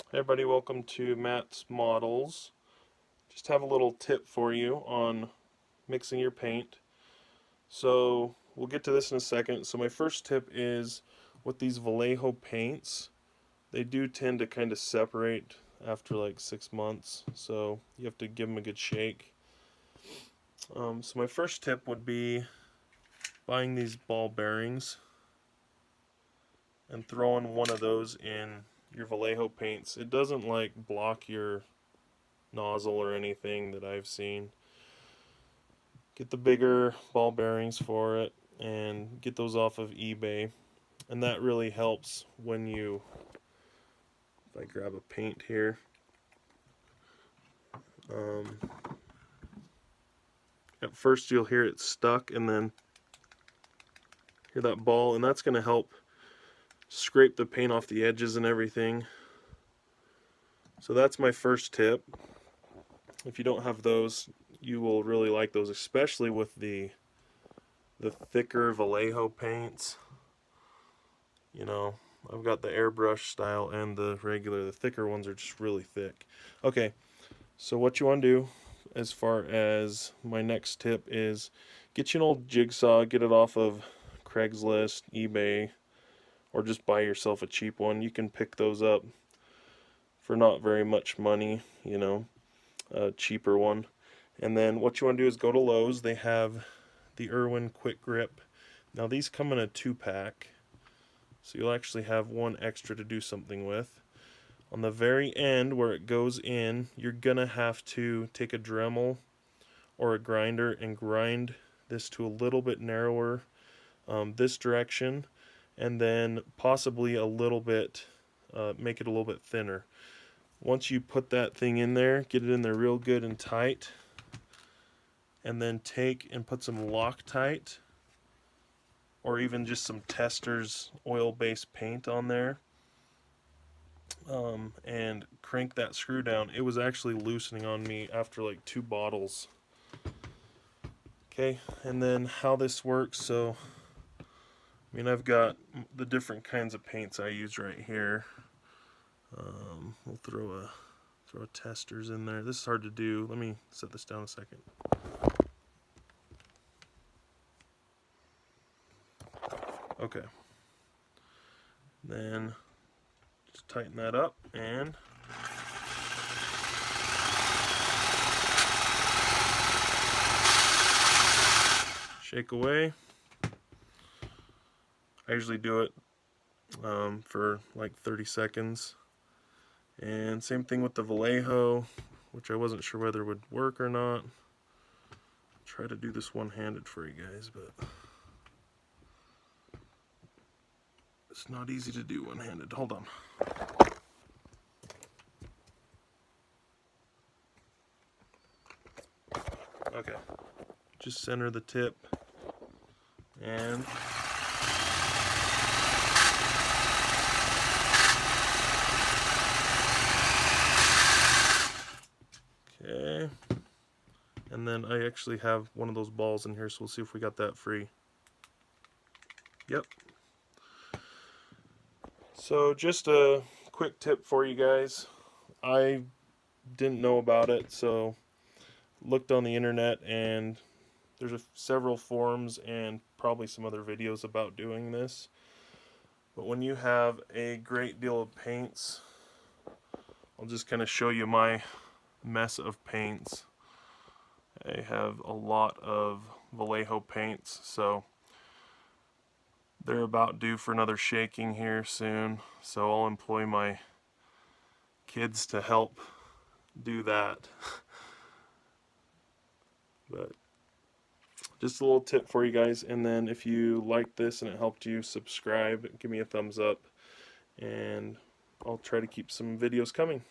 Hey everybody, welcome to Matt's Models. Just have a little tip for you on mixing your paint. So we'll get to this in a second. So my first tip is with these Vallejo paints, they do tend to kind of separate after like 6 months. So you have to give them a good shake. So my first tip would be buying these ball bearings and throwing one of those in your Vallejo paints. It doesn't like block your nozzle or anything that I've seen. Get the bigger ball bearings for it and get those off of eBay, and that really helps when you, if I grab a paint here, at first you'll hear it stuck and then hear that ball, and that's going to help scrape the paint off the edges and everything. So that's my first tip. If you don't have those, you will really like those, especially with the thicker Vallejo paints. You know, I've got the airbrush style and the regular. The thicker ones are just really thick. Okay, so what you want to do as far as my next tip is get you an old jigsaw, get it off of Craigslist, eBay, or just buy yourself a cheap one. You can pick those up for not very much money, you know, a cheaper one. And then what you want to do is go to Lowe's. They have the Irwin Quick Grip. Now these come in a 2-pack, so you'll actually have one extra to do something with. On the very end where it goes in, you're gonna have to take a Dremel or a grinder and grind this to a little bit narrower this direction, and then possibly a little bit, make it a little bit thinner. Once you put that thing in there, get it in there real good and tight, and then take and put some Loctite or even just some Testors oil-based paint on there, and crank that screw down. It was actually loosening on me after like 2 bottles. Okay, and then how this works, so I mean, I've got the different kinds of paints I use right here. We'll throw a Testors in there. This is hard to do. Let me set this down a second. Okay. Then just tighten that up and shake away. I usually do it for like 30 seconds. And same thing with the Vallejo, which I wasn't sure whether would work or not. I'll try to do this one-handed for you guys, but it's not easy to do one-handed. Hold on. Okay, just center the tip and okay, and then I actually have one of those balls in here, so we'll see if we got that free. Yep. So just a quick tip for you guys. I didn't know about it, so looked on the internet, and there's several forums and probably some other videos about doing this. But when you have a great deal of paints, I'll just kind of show you my mess of paints. I have a lot of Vallejo paints, so they're about due for another shaking here soon, so I'll employ my kids to help do that. But just a little tip for you guys, and then if you like this and it helped you, subscribe, give me a thumbs up, and I'll try to keep some videos coming.